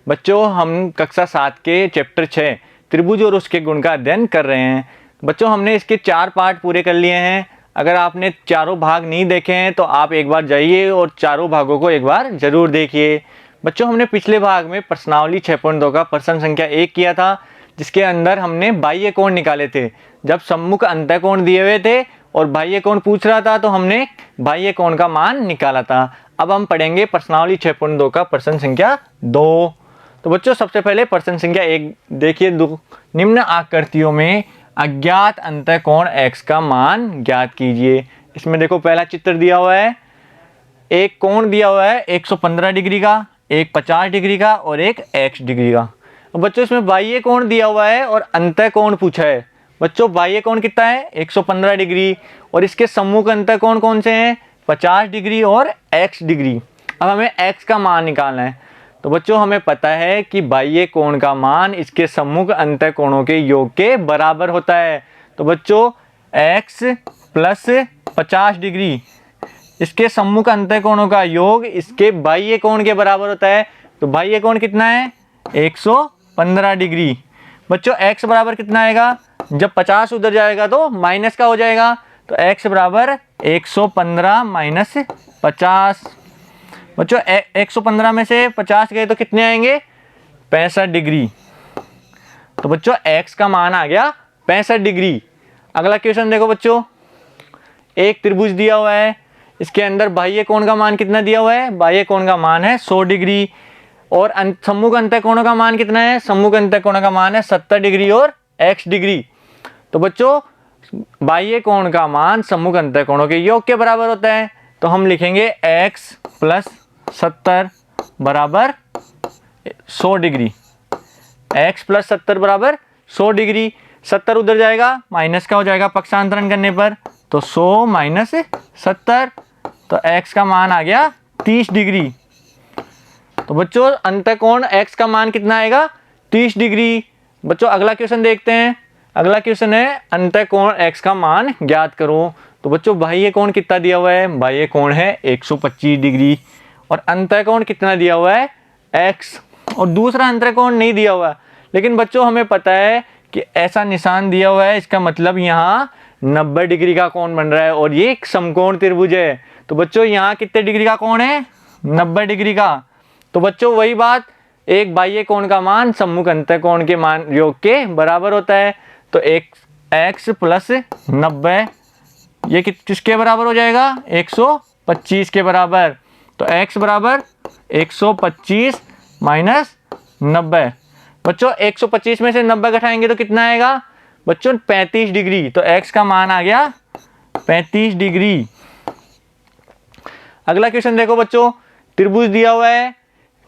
बच्चों हम कक्षा 7 के चैप्टर 6 त्रिभुज और उसके गुण का अध्ययन कर रहे हैं। बच्चों हमने इसके 4 पार्ट पूरे कर लिए हैं। अगर आपने चारों भाग नहीं देखे हैं तो आप एक बार जाइए और चारों भागों को एक बार ज़रूर देखिए। बच्चों हमने पिछले भाग में प्रश्नावली 6.2 का प्रश्न संख्या 1 किया था, जिसके अंदर हमने बाह्य कोण निकाले थे। जब सम्मुख अंतःकोण दिए हुए थे और बाह्य कोण पूछ रहा था तो हमने बाह्य कोण का मान निकाला था। अब हम पढ़ेंगे प्रश्नावली 6.2 का प्रश्न संख्या 2। तो बच्चों सबसे पहले प्रश्न संख्या 1 देखिए, निम्न आकृतियों में अज्ञात अंतःकोण x का मान ज्ञात कीजिए। इसमें देखो पहला चित्र दिया हुआ है, एक कोण दिया हुआ है 115 डिग्री का, एक 50 डिग्री का और एक x डिग्री का। अब बच्चों इसमें बाह्य कोण दिया हुआ है और अंतःकोण पूछा है। बच्चों बाह्य कोण कितना है 115 डिग्री और इसके सम्मुख अंतःकोण कौन से हैं 50 डिग्री और x डिग्री। अब हमें x का मान निकालना है। तो बच्चों हमें पता है कि बाह्य कोण का मान इसके सम्मुख अंतःकोणों के योग के बराबर होता है। तो बच्चों x प्लस 50 डिग्री इसके सम्मुख अंतःकोणों का योग इसके बाह्य कोण के बराबर होता है। तो बाह्य कोण कितना है 115 डिग्री। बच्चों x बराबर कितना आएगा, जब 50 उधर जाएगा तो माइनस का हो जाएगा। तो x बराबर 115 माइनस 50। बच्चों 115 में से 50 गए तो कितने आएंगे 65 डिग्री। तो बच्चों x का मान आ गया 65 डिग्री। अगला क्वेश्चन देखो बच्चों, एक त्रिभुज दिया हुआ है, इसके अंदर बाह्य कोण का मान कितना दिया हुआ है, बाह्य कोण का मान है 100 डिग्री और सम्मुख अंतःकोणों का मान कितना है, सम्मुख अंतःकोणों का मान है 70 डिग्री और x डिग्री। तो बच्चों बाह्य कोण का मान सम्मुख अंतःकोणों के योग के बराबर होता है। तो हम लिखेंगे x प्लस 70 बराबर 100 डिग्री। x प्लस 70 बराबर 100 डिग्री। 70 उधर जाएगा माइनस का हो जाएगा पक्षांतरण करने पर, तो 100 माइनस 70। तो x का मान आ गया 30 डिग्री। तो बच्चों अंतःकोण x का मान कितना आएगा 30 डिग्री। बच्चों अगला क्वेश्चन देखते हैं। अगला क्वेश्चन है अंतःकोण x का मान ज्ञात करो। तो बच्चों बाह्य कोण कितना दिया हुआ है, बाह्य कोण है 125 डिग्री और अंतःकोण कितना दिया हुआ है x और दूसरा अंतःकोण नहीं दिया हुआ। लेकिन बच्चों हमें पता है कि ऐसा निशान दिया हुआ है, इसका मतलब यहाँ 90 डिग्री का कोण बन रहा है और ये एक समकोण त्रिभुज है। तो बच्चों यहाँ कितने डिग्री का कोण है 90 डिग्री का। तो बच्चों वही बात, एक बाह्य कोण का मान सम्मुख अंतःकोण के मान योग के बराबर होता है। तो एक x प्लस 90 ये किसके बराबर हो जाएगा 125 के बराबर। तो x बराबर 125 माइनस 90। बच्चों 125 में से 90 घटाएंगे तो कितना आएगा बच्चों 35 डिग्री। तो x का मान आ गया 35 डिग्री। अगला क्वेश्चन देखो बच्चों, त्रिभुज दिया हुआ है,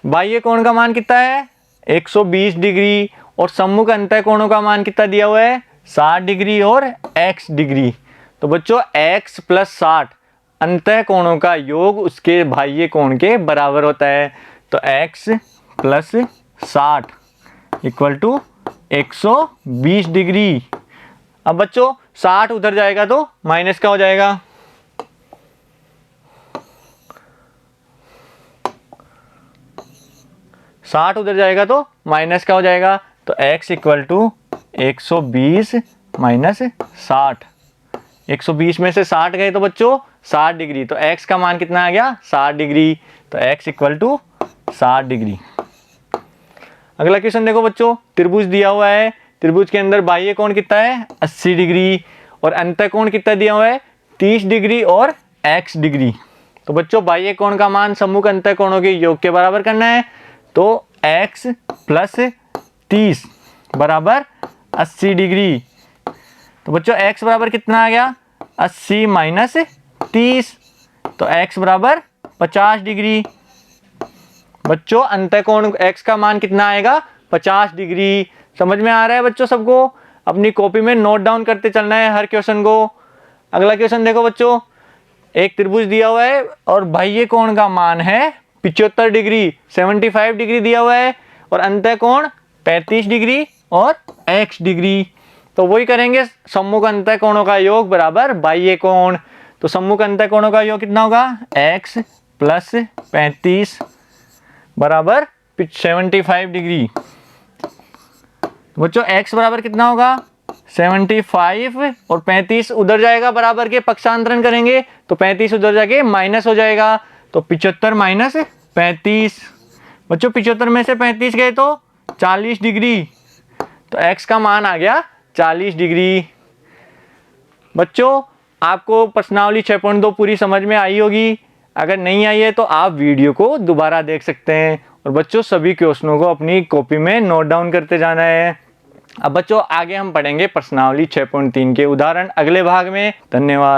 बाह्य कोण का मान कितना है 120 डिग्री और सम्मुख अंतःकोणों का मान कितना दिया हुआ है 60 डिग्री और x डिग्री। तो बच्चों x प्लस 60 अंतःकोणों का योग उसके बाह्य कोण के बराबर होता है। तो x plus 60 equal to 120 degree. अब बच्चों 60 उधर जाएगा तो माइनस का हो जाएगा। साठ उधर जाएगा तो माइनस का हो जाएगा। तो x इक्वल टू 120 माइनस 60। 120 में से 60 गए तो बच्चों 60 डिग्री। तो x का मान कितना आ गया 60 डिग्री। तो x इक्वल टू 60 डिग्री। अगला क्वेश्चन देखो बच्चों, त्रिभुज दिया हुआ है, त्रिभुज के अंदर बाह्य कोण कितना है 80 डिग्री और अंतःकोण कितना दिया हुआ है 30 डिग्री और x डिग्री। तो बच्चों बाह्य कोण का मान सम्मुख अंतःकोणों के योग के बराबर करना है। तो x प्लस 30 बराबर 80 डिग्री। तो बच्चों x बराबर कितना आ गया 80 माइनस 30। तो x बराबर 50 डिग्री। बच्चों अंतःकोण x का मान कितना आएगा 50 डिग्री। समझ में आ रहा है बच्चों सबको? अपनी कॉपी में नोट डाउन करते चलना है हर क्वेश्चन को। अगला क्वेश्चन देखो बच्चों, एक त्रिभुज दिया हुआ है और बाह्य कोण का मान है 75 डिग्री, 75 डिग्री दिया हुआ है और अंतःकोण 35 डिग्री और x डिग्री। तो वही करेंगे, सम्मुख अंतःकोणों का योग बराबर बाह्य कोण। तो सम्मुख अंतःकोणों का योग कितना होगा x प्लस 35 बराबर 75 डिग्री। बच्चों x बराबर कितना होगा 75 और 35 उधर जाएगा बराबर के, पक्षांतरण करेंगे तो 35 उधर जाके माइनस हो जाएगा, तो 75 माइनस 35। बच्चों 75 में से 35 गए तो 40 डिग्री, तो x का मान आ गया 40 डिग्री। बच्चों आपको प्रश्नावली 6.2 पूरी समझ में आई होगी। अगर नहीं आई है तो आप वीडियो को दोबारा देख सकते हैं। और बच्चों सभी क्वेश्चनों को अपनी कॉपी में नोट डाउन करते जाना है। अब बच्चों आगे हम पढ़ेंगे प्रश्नावली 6.3 के उदाहरण अगले भाग में। धन्यवाद।